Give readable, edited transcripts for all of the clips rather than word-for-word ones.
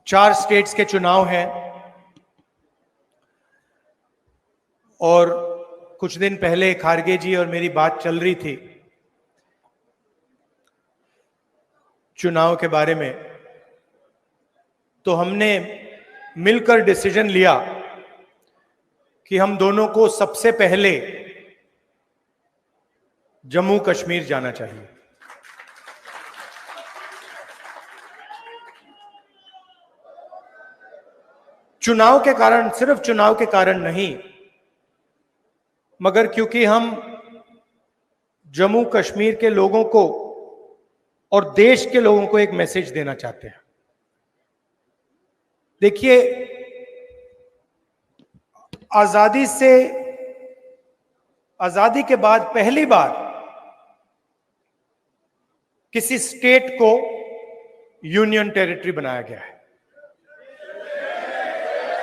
4 states के चुनाव हैं और कुछ दिन पहले खारगे जी और मेरी बात चल रही थी चुनाव के बारे में, तो हमने मिलकर डिसीजन लिया कि हम दोनों को सबसे पहले जम्मू कश्मीर जाना चाहिए। चुनाव के कारण, सिर्फ चुनाव के कारण नहीं, मगर क्योंकि हम जम्मू कश्मीर के लोगों को और देश के लोगों को एक मैसेज देना चाहते हैं। देखिए, आजादी के बाद पहली बार किसी स्टेट को यूनियन टेरिटरी बनाया गया है।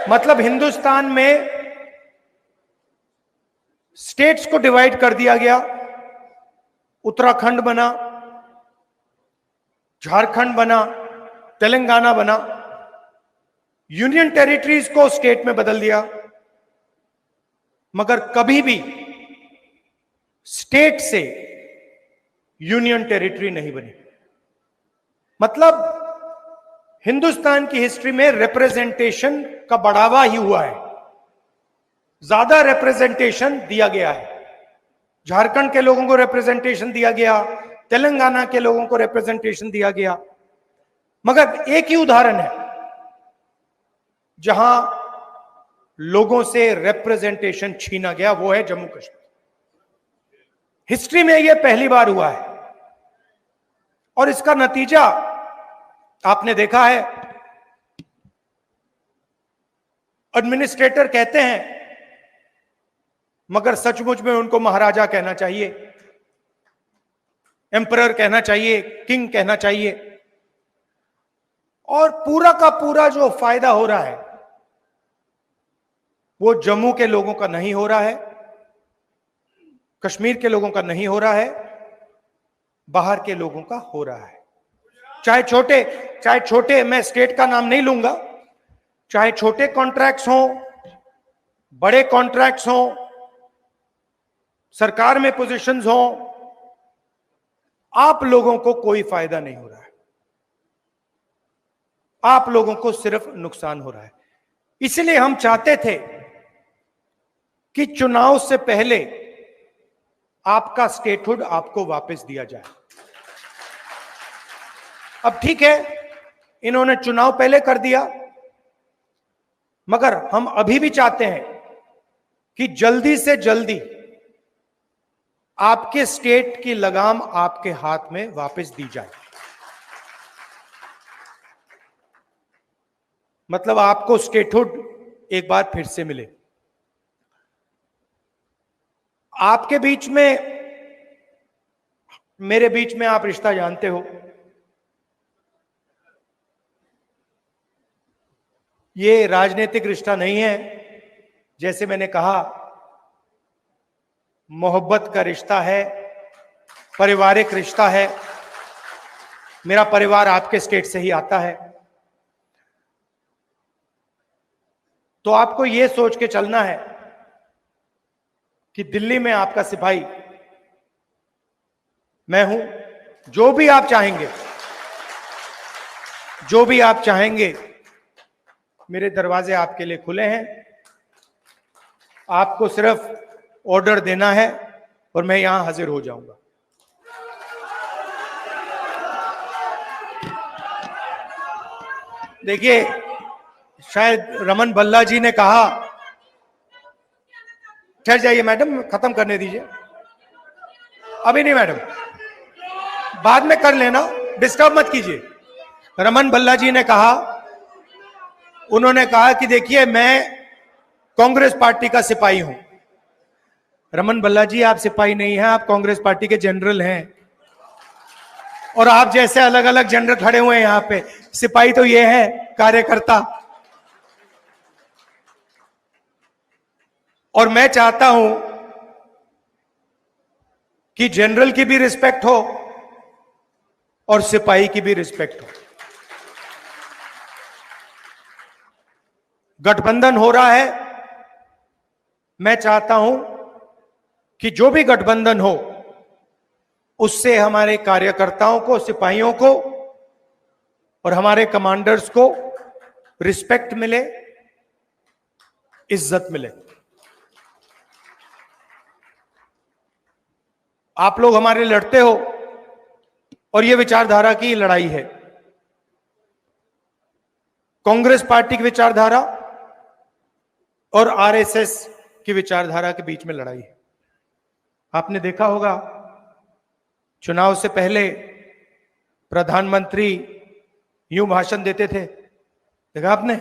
मतलब हिंदुस्तान में स्टेट्स को डिवाइड कर दिया गया। उत्तराखंड बना, झारखंड बना, तेलंगाना बना, यूनियन टेरिटरीज को स्टेट में बदल दिया, मगर कभी भी स्टेट से यूनियन टेरिटरी नहीं बनी। मतलब हिंदुस्तान की हिस्ट्री में रिप्रेजेंटेशन का बढ़ावा ही हुआ है, ज्यादा रिप्रेजेंटेशन दिया गया है। झारखंड के लोगों को रिप्रेजेंटेशन दिया गया, तेलंगाना के लोगों को रिप्रेजेंटेशन दिया गया, मगर एक ही उदाहरण है जहां लोगों से रिप्रेजेंटेशन छीना गया, वो है जम्मू कश्मीर। हिस्ट्री में यह पहली बार हुआ है और इसका नतीजा आपने देखा है। एडमिनिस्ट्रेटर कहते हैं, मगर सचमुच में उनको महाराजा कहना चाहिए, एम्परर कहना चाहिए, किंग कहना चाहिए, और पूरा का पूरा जो फायदा हो रहा है वो जम्मू के लोगों का नहीं हो रहा है, कश्मीर के लोगों का नहीं हो रहा है, बाहर के लोगों का हो रहा है। चाहे छोटे, मैं स्टेट का नाम नहीं लूंगा, चाहे छोटे कॉन्ट्रैक्ट्स हों, बड़े कॉन्ट्रैक्ट्स हों, सरकार में पोजीशंस हों, आप लोगों को कोई फायदा नहीं हो रहा है, आप लोगों को सिर्फ नुकसान हो रहा है। इसलिए हम चाहते थे कि चुनाव से पहले आपका स्टेटहुड आपको वापस दिया जाए। अब ठीक है, इन्होंने चुनाव पहले कर दिया, मगर हम अभी भी चाहते हैं कि जल्दी से जल्दी आपके स्टेट की लगाम आपके हाथ में वापस दी जाए। मतलब आपको स्टेटहुड एक बार फिर से मिले। आपके बीच में, मेरे बीच में आप रिश्ता जानते हो, ये राजनीतिक रिश्ता नहीं है। जैसे मैंने कहा, मोहब्बत का रिश्ता है, पारिवारिक रिश्ता है। मेरा परिवार आपके स्टेट से ही आता है, तो आपको यह सोच के चलना है कि दिल्ली में आपका सिपाही मैं हूं। जो भी आप चाहेंगे, मेरे दरवाजे आपके लिए खुले हैं। आपको सिर्फ ऑर्डर देना है और मैं यहां हाजिर हो जाऊंगा। देखिए, शायद रमन भल्ला जी ने कहा, ठहर जाइए मैडम, खत्म करने दीजिए। अभी नहीं मैडम, बाद में कर लेना, डिस्टर्ब मत कीजिए। रमन भल्ला जी ने कहा, उन्होंने कहा कि देखिए, मैं कांग्रेस पार्टी का सिपाही हूं। रमन भल्ला जी, आप सिपाही नहीं हैं, आप कांग्रेस पार्टी के जनरल हैं, और आप जैसे अलग अलग जनरल खड़े हुए हैं यहां पे। सिपाही तो ये है, कार्यकर्ता। और मैं चाहता हूं कि जनरल की भी रिस्पेक्ट हो और सिपाही की भी रिस्पेक्ट हो। गठबंधन हो रहा है, मैं चाहता हूं कि जो भी गठबंधन हो उससे हमारे कार्यकर्ताओं को, सिपाहियों को और हमारे कमांडर्स को रिस्पेक्ट मिले, इज्जत मिले। आप लोग हमारे लड़ते हो और यह विचारधारा की लड़ाई है। कांग्रेस पार्टी की विचारधारा और आरएसएस की विचारधारा के बीच में लड़ाई है। आपने देखा होगा चुनाव से पहले प्रधानमंत्री यूं भाषण देते थे, देखा आपने?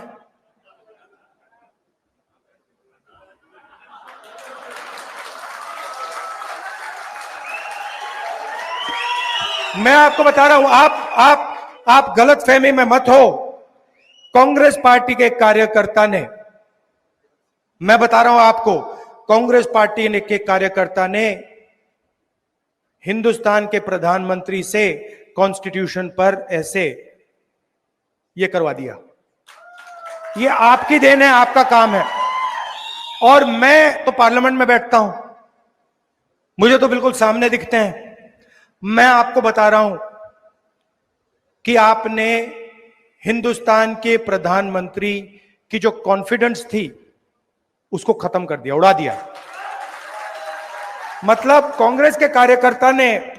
मैं आपको बता रहा हूं, आप गलत फहमी में मत हो। कांग्रेस पार्टी के कार्यकर्ता ने, मैं बता रहा हूं आपको, कांग्रेस पार्टी ने के कार्यकर्ता ने हिंदुस्तान के प्रधानमंत्री से कॉन्स्टिट्यूशन पर ऐसे ये करवा दिया। ये आपकी देन है, आपका काम है। और मैं तो पार्लियामेंट में बैठता हूं, मुझे तो बिल्कुल सामने दिखते हैं। मैं आपको बता रहा हूं कि आपने हिंदुस्तान के प्रधानमंत्री की जो कॉन्फिडेंस थी उसको खत्म कर दिया, उड़ा दिया। मतलब कांग्रेस के कार्यकर्ता ने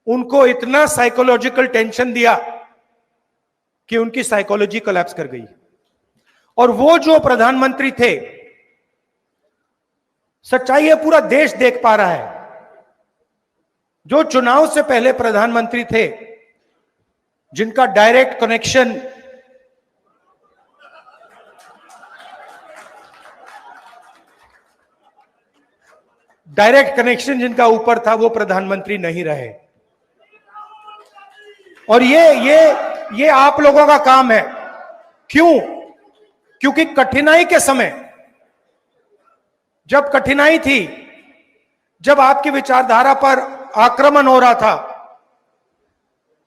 उनको इतना साइकोलॉजिकल टेंशन दिया कि उनकी साइकोलॉजी कोलैप्स कर गई। और वो जो प्रधानमंत्री थे, सच्चाई है पूरा देश देख पा रहा है, जो चुनाव से पहले प्रधानमंत्री थे, जिनका डायरेक्ट कनेक्शन जिनका ऊपर था, वो प्रधानमंत्री नहीं रहे। और ये आप लोगों का काम है। क्यों? क्योंकि कठिनाई के समय, जब कठिनाई थी, जब आपकी विचारधारा पर आक्रमण हो रहा था,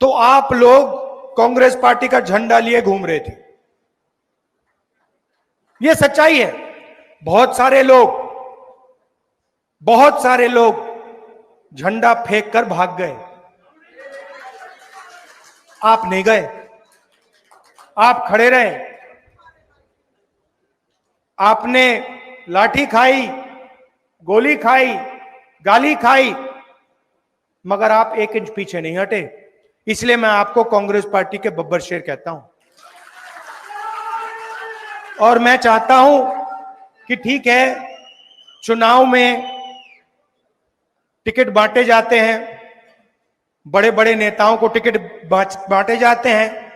तो आप लोग कांग्रेस पार्टी का झंडा लिए घूम रहे थे। यह सच्चाई है। बहुत सारे लोग झंडा फेंक कर भाग गए। आप नहीं गए, आप खड़े रहे। आपने लाठी खाई, गोली खाई, गाली खाई, मगर आप 1 इंच पीछे नहीं हटे। इसलिए मैं आपको कांग्रेस पार्टी के बब्बर शेर कहता हूं। और मैं चाहता हूं कि ठीक है, चुनाव में टिकट बांटे जाते हैं, बड़े बड़े नेताओं को टिकट बांटे जाते हैं,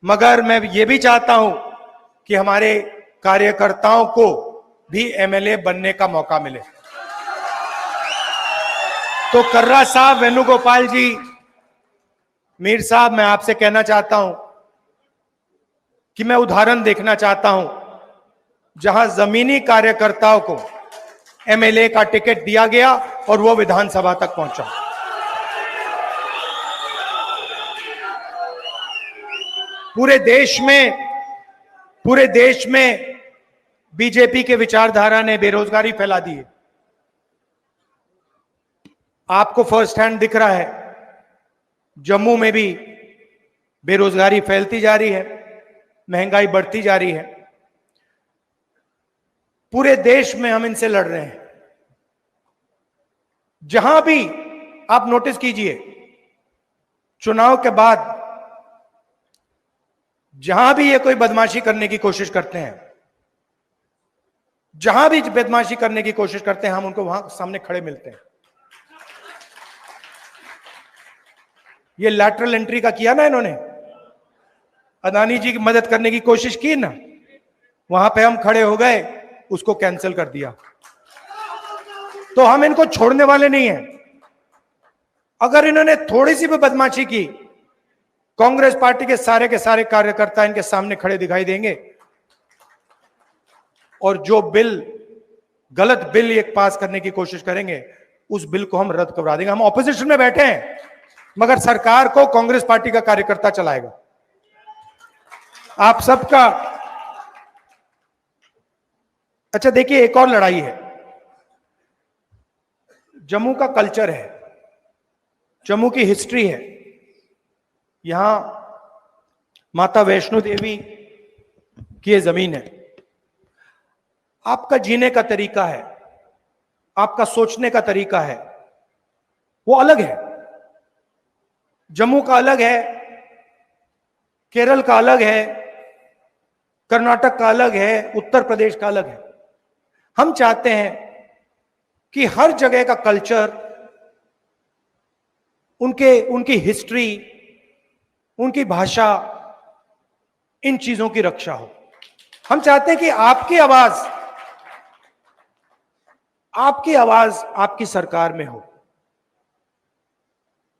मगर मैं ये भी चाहता हूं कि हमारे कार्यकर्ताओं को भी एमएलए बनने का मौका मिले। तो कर्रा साहब, वेणुगोपाल जी, मीर साहब, मैं आपसे कहना चाहता हूं कि मैं उदाहरण देखना चाहता हूं जहां जमीनी कार्यकर्ताओं को एमएलए का टिकट दिया गया और वो विधानसभा तक पहुंचा। पूरे देश में बीजेपी के विचारधारा ने बेरोजगारी फैला दी है। आपको फर्स्ट हैंड दिख रहा है, जम्मू में भी बेरोजगारी फैलती जा रही है, महंगाई बढ़ती जा रही है। पूरे देश में हम इनसे लड़ रहे हैं। जहां भी आप नोटिस कीजिए, चुनाव के बाद जहां भी ये कोई बदमाशी करने की कोशिश करते हैं, जहां भी बदमाशी करने की कोशिश करते हैं, हम उनको वहां सामने खड़े मिलते हैं। ये लैटरल एंट्री का किया ना इन्होंने, अदानी जी की मदद करने की कोशिश की ना, वहां पे हम खड़े हो गए, उसको कैंसिल कर दिया। तो हम इनको छोड़ने वाले नहीं हैं। अगर इन्होंने थोड़ी सी भी बदमाशी की, कांग्रेस पार्टी के सारे कार्यकर्ता इनके सामने खड़े दिखाई देंगे और जो गलत बिल एक पास करने की कोशिश करेंगे, उस बिल को हम रद्द करवा देंगे। हम ऑपोजिशन में बैठे हैं, मगर सरकार को कांग्रेस पार्टी का कार्यकर्ता चलाएगा। आप सबका अच्छा देखिए, एक और लड़ाई है। जम्मू का कल्चर है, जम्मू की हिस्ट्री है। यहां माता वैष्णो देवी की ये जमीन है। आपका जीने का तरीका है, आपका सोचने का तरीका है, वो अलग है। जम्मू का अलग है, केरल का अलग है, कर्नाटक का अलग है, उत्तर प्रदेश का अलग है। हम चाहते हैं कि हर जगह का कल्चर, उनकी हिस्ट्री, उनकी भाषा, इन चीजों की रक्षा हो। हम चाहते हैं कि आपकी आवाज आपकी सरकार में हो,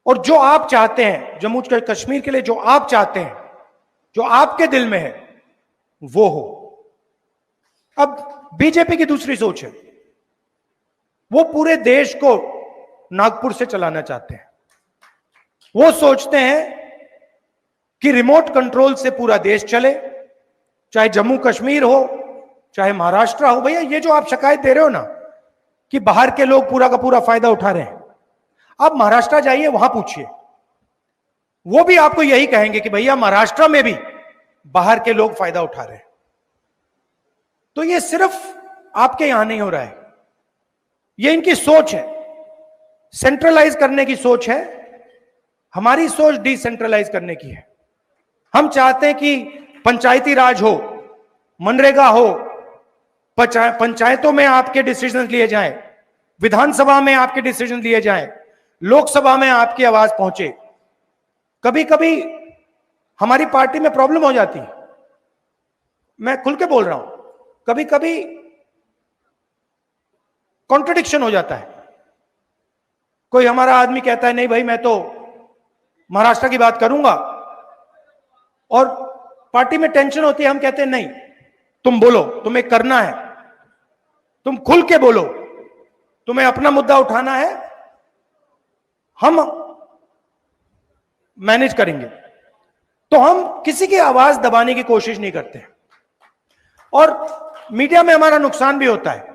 और जो आप चाहते हैं जम्मू कश्मीर के लिए, जो आप चाहते हैं, जो आपके दिल में है, वो हो। अब बीजेपी की दूसरी सोच है, वो पूरे देश को नागपुर से चलाना चाहते हैं। वो सोचते हैं कि रिमोट कंट्रोल से पूरा देश चले, चाहे जम्मू कश्मीर हो, चाहे महाराष्ट्र हो। भैया, ये जो आप शिकायत दे रहे हो ना कि बाहर के लोग पूरा का पूरा फायदा उठा रहे हैं, आप महाराष्ट्र जाइए, वहां पूछिए, वो भी आपको यही कहेंगे कि भैया महाराष्ट्र में भी बाहर के लोग फायदा उठा रहे हैं। तो ये सिर्फ आपके यहां नहीं हो रहा है, ये इनकी सोच है, सेंट्रलाइज करने की सोच है। हमारी सोच डिसेंट्रलाइज करने की है। हम चाहते हैं कि पंचायती राज हो, मनरेगा हो, पंचायतों में आपके डिसीजन लिए जाएं, विधानसभा में आपके डिसीजन लिए जाएं, लोकसभा में आपकी आवाज पहुंचे। कभी कभी हमारी पार्टी में प्रॉब्लम हो जाती है, मैं खुल के बोल रहा हूं, कभी कभी कॉन्ट्रडिक्शन हो जाता है। कोई हमारा आदमी कहता है नहीं भाई मैं तो महाराष्ट्र की बात करूंगा, और पार्टी में टेंशन होती है, हम कहते हैं नहीं तुम बोलो, तुम्हें करना है, तुम खुल के बोलो, तुम्हें अपना मुद्दा उठाना है, हम मैनेज करेंगे। तो हम किसी की आवाज दबाने की कोशिश नहीं करते। और मीडिया में हमारा नुकसान भी होता है।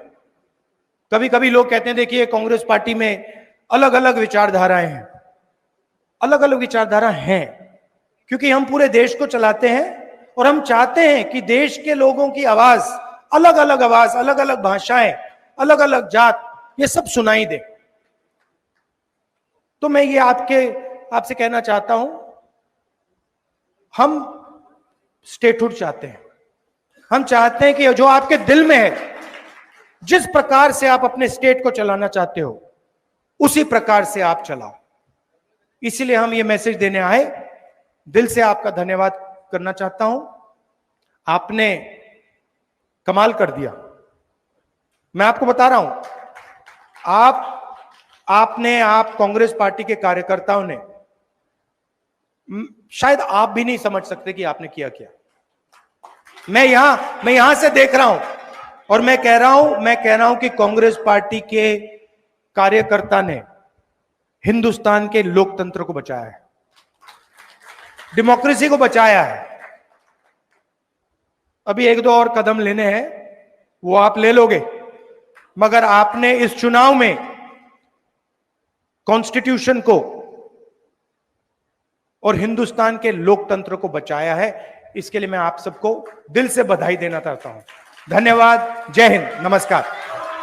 कभी कभी लोग कहते हैं देखिए कांग्रेस पार्टी में अलग अलग विचारधाराएं हैं। अलग अलग विचारधारा हैं क्योंकि हम पूरे देश को चलाते हैं, और हम चाहते हैं कि देश के लोगों की आवाज, अलग अलग भाषाएं, अलग अलग जात, ये सब सुनाई दे। तो मैं ये आपसे कहना चाहता हूं, हम स्टेटहुड चाहते हैं। हम चाहते हैं कि जो आपके दिल में है, जिस प्रकार से आप अपने स्टेट को चलाना चाहते हो, उसी प्रकार से आप चलाओ। इसीलिए हम ये मैसेज देने आए। दिल से आपका धन्यवाद करना चाहता हूं। आपने कमाल कर दिया। मैं आपको बता रहा हूं, आप कांग्रेस पार्टी के कार्यकर्ताओं ने, शायद आप भी नहीं समझ सकते कि आपने किया क्या। मैं यहां से देख रहा हूं, और मैं कह रहा हूं कि कांग्रेस पार्टी के कार्यकर्ता ने हिंदुस्तान के लोकतंत्र को बचाया है, डेमोक्रेसी को बचाया है। अभी एक दो और कदम लेने हैं, वो आप ले लोगे, मगर आपने इस चुनाव में कॉन्स्टिट्यूशन को और हिंदुस्तान के लोकतंत्र को बचाया है। इसके लिए मैं आप सबको दिल से बधाई देना चाहता हूं। धन्यवाद। जय हिंद। नमस्कार।